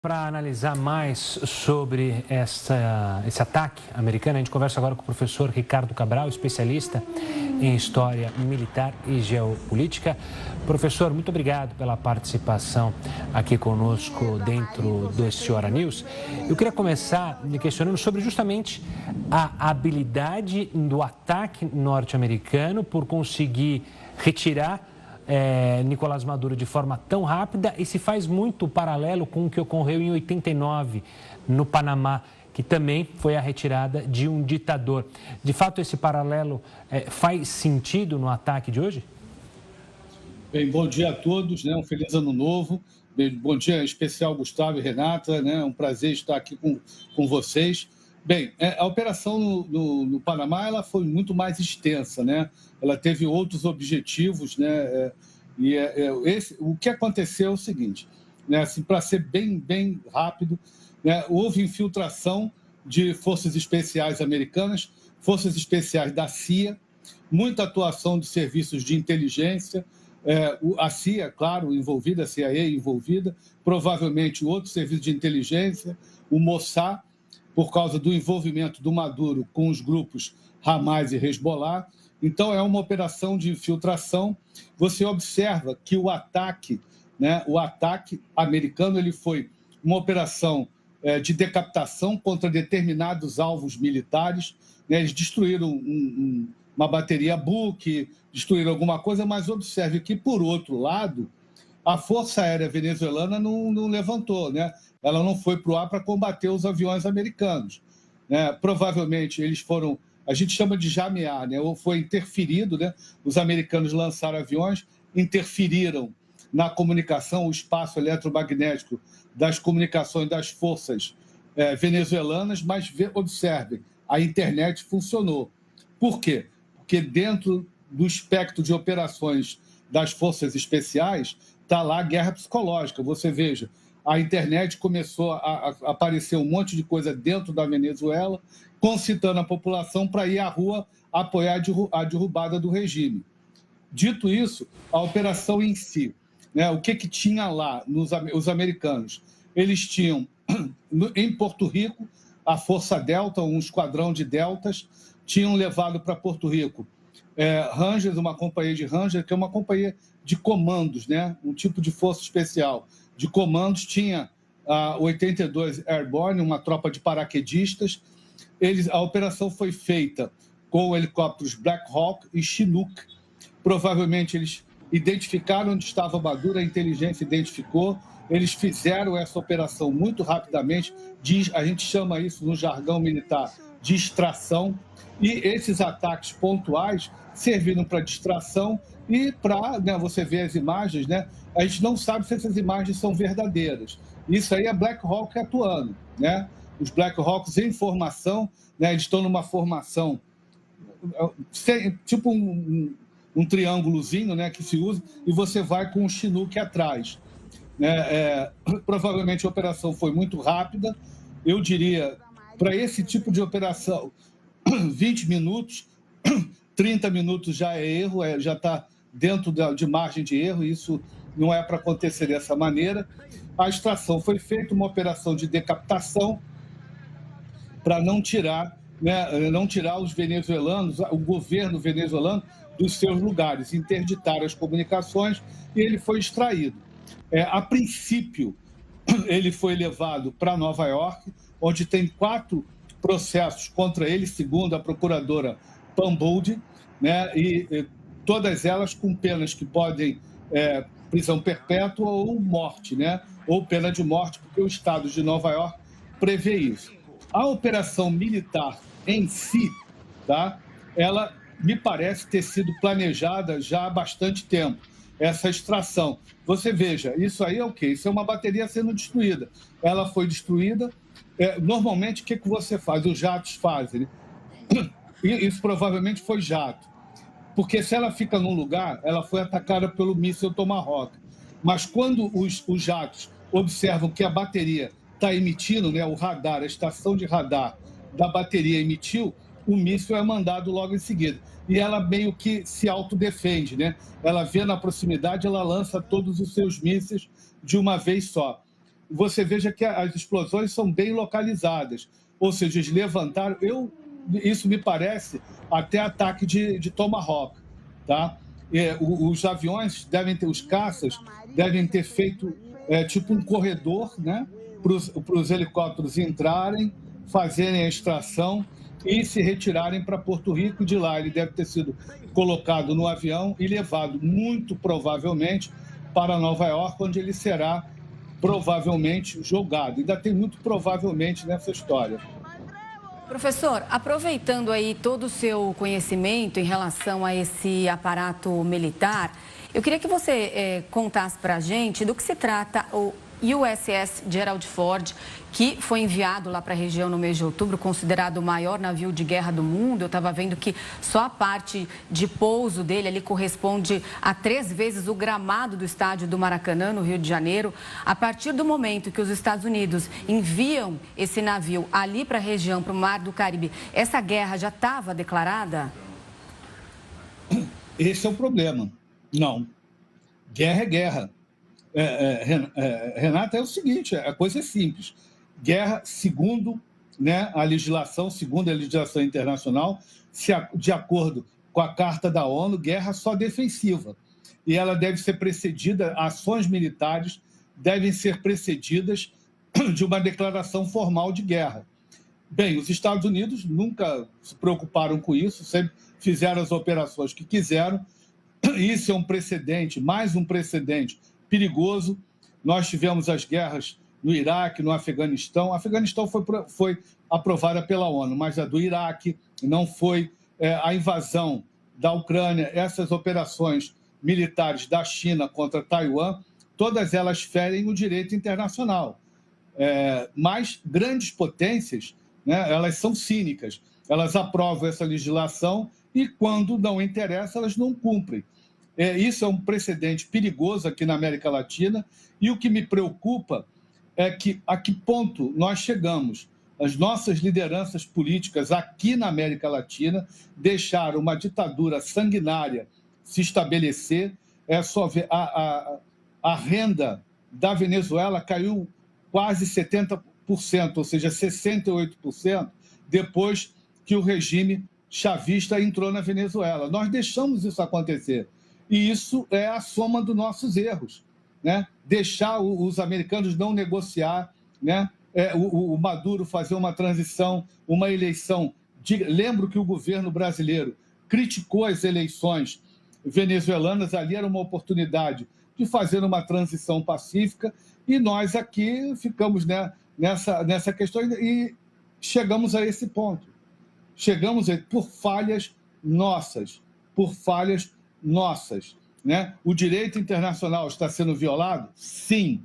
Para analisar mais sobre esse ataque americano, a gente conversa agora com o professor Ricardo Cabral, especialista em História Militar e Geopolítica. Professor, muito obrigado pela participação aqui conosco dentro desse Hora News. Eu queria começar me questionando sobre justamente a habilidade do ataque norte-americano por conseguir retirar Nicolás Maduro de forma tão rápida e se faz muito paralelo com o que ocorreu em 89 no Panamá, que também foi a retirada de um ditador. De fato, esse paralelo faz sentido no ataque de hoje? Bem, bom dia a todos, né? Um feliz ano novo. Bom dia especial, Gustavo e Renata, né? Um prazer estar aqui com vocês. Bem, a operação no Panamá ela foi muito mais extensa, né? Ela teve outros objetivos, né? O que aconteceu é o seguinte, né? Assim, para ser bem rápido, né? Houve infiltração de forças especiais americanas, forças especiais da CIA, muita atuação de serviços de inteligência, a CIA, claro, envolvida, a CIA envolvida, provavelmente outro serviço de inteligência, o Mossad, por causa do envolvimento do Maduro com os grupos Hamas e Hezbollah. Então, é uma operação de infiltração. Você observa que o ataque americano ele foi uma operação de decapitação contra determinados alvos militares. Né? Eles destruíram uma bateria Buk, destruíram alguma coisa, mas observe que, por outro lado, a Força Aérea Venezuelana não levantou, né? Ela não foi para o ar para combater os aviões americanos, né? Provavelmente eles foram, a gente chama de jamear, né? Ou foi interferido, né? Os americanos lançaram aviões, interferiram na comunicação, o espaço eletromagnético das comunicações das forças venezuelanas, mas observem, a internet funcionou. Por quê? Porque dentro do espectro de operações das forças especiais está lá a guerra psicológica. Você veja, a internet começou a aparecer um monte de coisa dentro da Venezuela, concitando a população para ir à rua apoiar a derrubada do regime. Dito isso, a operação em si, né, o que tinha lá os americanos? Eles tinham, em Porto Rico, a Força Delta, um esquadrão de deltas, tinham levado para Porto Rico Rangers, uma companhia de Rangers, que é uma companhia de comandos, né? Um tipo de força especial de comandos. Tinha a 82 Airborne, uma tropa de paraquedistas. A operação foi feita com helicópteros Black Hawk e Chinook. Provavelmente eles identificaram onde estava Maduro, a inteligência identificou. Eles fizeram essa operação muito rapidamente. A gente chama isso no jargão militar de extração. E esses ataques pontuais serviram para distração e para, né, você ver as imagens, né? A gente não sabe se essas imagens são verdadeiras. Isso aí é Black Hawk atuando, né? Os Black Hawks em formação, né? Eles estão numa formação tipo um triângulozinho, né, que se usa, e você vai com o Chinook atrás. Provavelmente a operação foi muito rápida. Eu diria, para esse tipo de operação, 20 minutos, 30 minutos já é erro, já está dentro de margem de erro, isso não é para acontecer dessa maneira. A extração foi feita, uma operação de decapitação para não tirar os venezuelanos, o governo venezuelano, dos seus lugares, interditar as comunicações, e ele foi extraído. A princípio, ele foi levado para Nova York, onde tem 4 processos contra ele, segundo a procuradora Pamboldi, né? E todas elas com penas que podem prisão perpétua ou morte, né? Ou pena de morte, porque o Estado de Nova York prevê isso. A operação militar em si, tá? Ela me parece ter sido planejada já há bastante tempo, essa extração. Você veja, isso aí é o quê? Isso é uma bateria sendo destruída. Ela foi destruída. Normalmente, o que você faz? Os jatos fazem. Né? Isso provavelmente foi jato. Porque se ela fica num lugar, ela foi atacada pelo míssil Tomahawk. Mas quando os jatos observam que a bateria está emitindo, né, o radar, a estação de radar da bateria emitiu, o míssil é mandado logo em seguida. E ela meio que se autodefende, né? Ela vê na proximidade, ela lança todos os seus mísseis de uma vez só. você veja que as explosões são bem localizadas. Ou seja, eles levantaram... Isso me parece até ataque de Tomahawk, tá? Os aviões os caças devem ter feito tipo um corredor, né, para os helicópteros entrarem, fazerem a extração e se retirarem para Porto Rico. De lá ele deve ter sido colocado no avião e levado, muito provavelmente, para Nova York, onde ele será provavelmente jogado. Ainda tem muito provavelmente nessa história. Professor, aproveitando aí todo o seu conhecimento em relação a esse aparato militar, eu queria que você contasse para a gente do que se trata o USS Gerald Ford, que foi enviado lá para a região no mês de outubro, considerado o maior navio de guerra do mundo. Eu estava vendo que só a parte de pouso dele ali corresponde a 3 vezes o gramado do estádio do Maracanã, no Rio de Janeiro. A partir do momento que os Estados Unidos enviam esse navio ali para a região, para o Mar do Caribe, essa guerra já estava declarada? Esse é o problema. Não. Guerra é guerra. Renata, é o seguinte, a coisa é simples. Guerra, segundo, né, a legislação internacional, de acordo com a Carta da ONU, guerra só defensiva. E ela deve ser precedida, ações militares devem ser precedidas de uma declaração formal de guerra. Bem, os Estados Unidos nunca se preocuparam com isso, sempre fizeram as operações que quiseram. Isso é um precedente, mais um precedente perigoso. Nós tivemos as guerras no Iraque, no Afeganistão. O Afeganistão foi aprovada pela ONU, mas a do Iraque não foi. A invasão da Ucrânia, essas operações militares da China contra Taiwan, todas elas ferem o direito internacional. Mas grandes potências, né, elas são cínicas. Elas aprovam essa legislação e, quando não interessa, elas não cumprem. Isso é um precedente perigoso aqui na América Latina, e o que me preocupa é a que ponto nós chegamos. As nossas lideranças políticas aqui na América Latina deixaram uma ditadura sanguinária se estabelecer. É só ver, a renda da Venezuela caiu quase 70%, ou seja, 68%, depois que o regime chavista entrou na Venezuela. Nós deixamos isso acontecer. E isso é a soma dos nossos erros, né? Deixar os americanos não negociar, né? O Maduro fazer uma transição, uma eleição. Lembro que o governo brasileiro criticou as eleições venezuelanas, ali era uma oportunidade de fazer uma transição pacífica, e nós aqui ficamos, né, nessa questão e chegamos a esse ponto. Chegamos por falhas nossas, né? O direito internacional está sendo violado? Sim.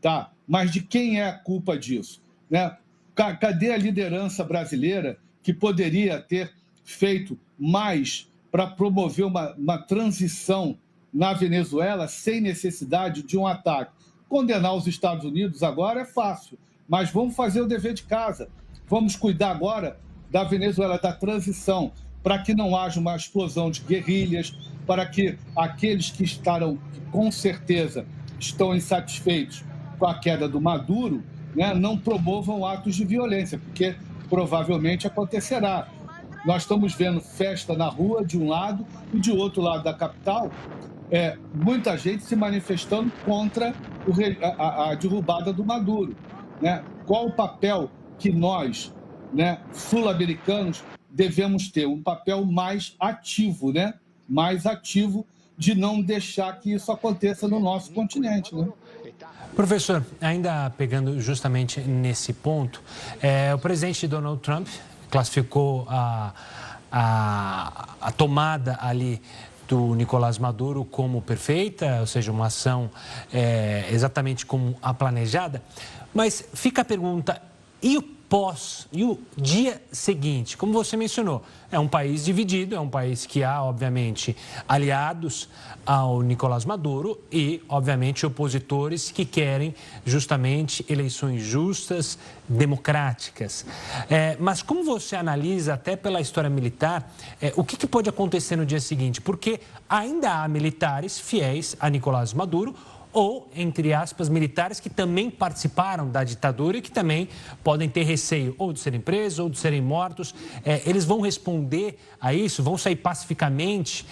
Tá. Mas de quem é a culpa disso? Né? Cadê a liderança brasileira que poderia ter feito mais para promover uma transição na Venezuela sem necessidade de um ataque? Condenar os Estados Unidos agora é fácil, mas vamos fazer o dever de casa. Vamos cuidar agora da Venezuela, da transição, para que não haja uma explosão de guerrilhas, para que aqueles que com certeza, estão insatisfeitos com a queda do Maduro, né, não promovam atos de violência, porque provavelmente acontecerá. Nós estamos vendo festa na rua, de um lado, e de outro lado da capital, muita gente se manifestando contra a derrubada do Maduro. Né? Qual o papel que nós, né, sul-americanos, devemos ter? Um papel mais ativo, né? Mais ativo, de não deixar que isso aconteça no nosso continente, né? Professor, ainda pegando justamente nesse ponto, o presidente Donald Trump classificou a tomada ali do Nicolás Maduro como perfeita, ou seja, uma ação exatamente como a planejada. Mas fica a pergunta, e o pós, e o dia seguinte? Como você mencionou, é um país dividido, é um país que há, obviamente, aliados ao Nicolás Maduro e, obviamente, opositores que querem justamente eleições justas, democráticas. Mas como você analisa, até pela história militar, o que pode acontecer no dia seguinte? Porque ainda há militares fiéis a Nicolás Maduro, ou, entre aspas, militares que também participaram da ditadura e que também podem ter receio ou de serem presos ou de serem mortos. Eles vão responder a isso? Vão sair pacificamente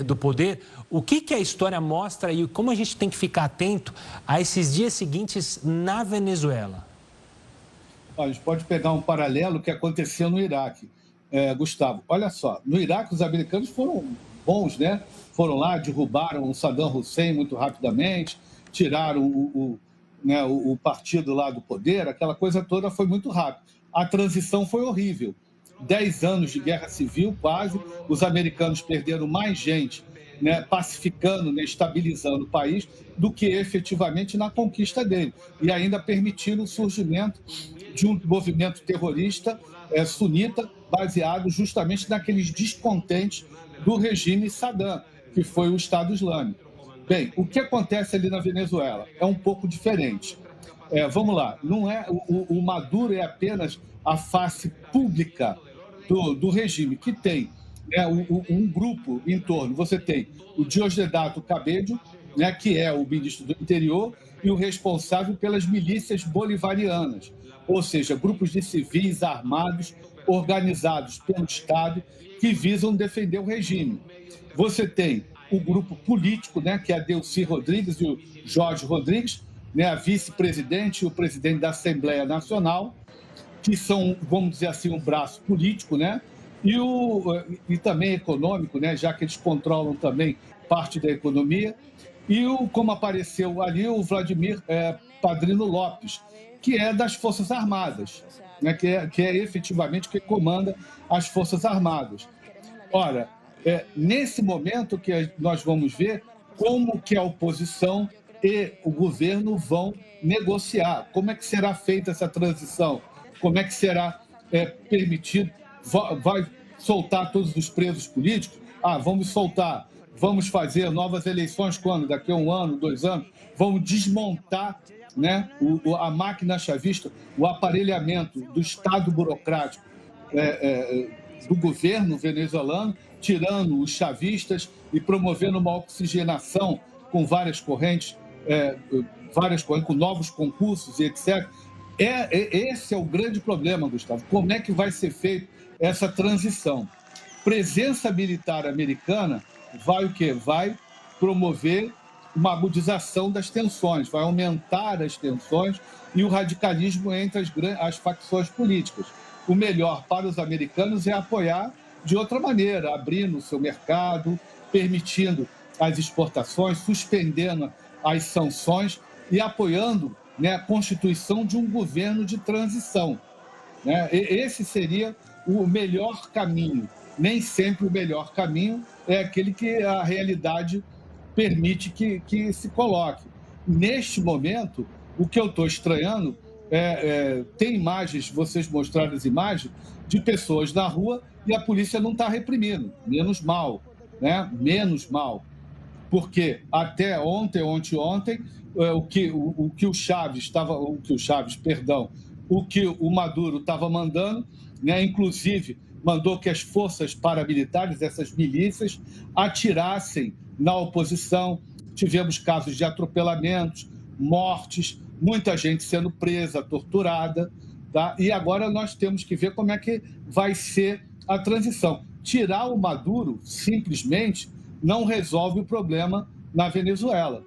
do poder? O que a história mostra e como a gente tem que ficar atento a esses dias seguintes na Venezuela? A gente pode pegar um paralelo que aconteceu no Iraque. Gustavo, olha só, no Iraque os americanos foram bons, né? Foram lá, derrubaram o Saddam Hussein muito rapidamente, tiraram o partido lá do poder, aquela coisa toda foi muito rápido. A transição foi horrível. 10 anos de guerra civil, quase. Os americanos perderam mais gente, né, pacificando, né, estabilizando o país, do que efetivamente na conquista dele. E ainda permitiram o surgimento de um movimento terrorista sunita, baseado justamente naqueles descontentes do regime Saddam, que foi o Estado Islâmico. Bem, o que acontece ali na Venezuela é um pouco diferente. Vamos lá, não é o Maduro é apenas a face pública do regime, que tem um grupo em torno. Você tem o Diosdado Cabello, né, que é o ministro do Interior e o responsável pelas milícias bolivarianas, ou seja, grupos de civis armados organizados pelo Estado que visam defender o regime. Você tem o grupo político, né, que é a Delcy Rodrigues e o Jorge Rodrigues, né, a vice-presidente e o presidente da Assembleia Nacional, que são, vamos dizer assim, um braço político, né, e também econômico, né, já que eles controlam também parte da economia, e como apareceu ali, o Vladimir Padrino Lopes, que é das Forças Armadas, né, que é efetivamente quem comanda as Forças Armadas. Ora, nesse momento que nós vamos ver como que a oposição e o governo vão negociar, como é que será feita essa transição, como é que será permitido, vai soltar todos os presos políticos? Vamos soltar, vamos fazer novas eleições quando? Daqui a 1 ano, 2 anos? Vamos desmontar, né, a máquina chavista, o aparelhamento do Estado burocrático do governo venezuelano, tirando os chavistas e promovendo uma oxigenação com várias correntes, com novos concursos e etc. Esse é o grande problema, Gustavo. Como é que vai ser feita essa transição? Presença militar americana vai o quê? Vai promover uma agudização das tensões, vai aumentar as tensões e o radicalismo entre as facções políticas. O melhor para os americanos é apoiar de outra maneira, abrindo o seu mercado, permitindo as exportações, suspendendo as sanções e apoiando, né, a constituição de um governo de transição, né? Esse seria o melhor caminho. Nem sempre o melhor caminho é aquele que a realidade permite que se coloque. Neste momento, o que eu estou estranhando tem imagens, vocês mostraram as imagens, de pessoas na rua e a polícia não está reprimindo. Menos mal, né? Menos mal. Porque até ontem, o que o Maduro estava mandando, né? Inclusive mandou que as forças paramilitares, essas milícias, atirassem na oposição. Tivemos casos de atropelamentos, mortes, muita gente sendo presa, torturada, tá? E agora nós temos que ver como é que vai ser a transição. Tirar o Maduro, simplesmente, não resolve o problema na Venezuela.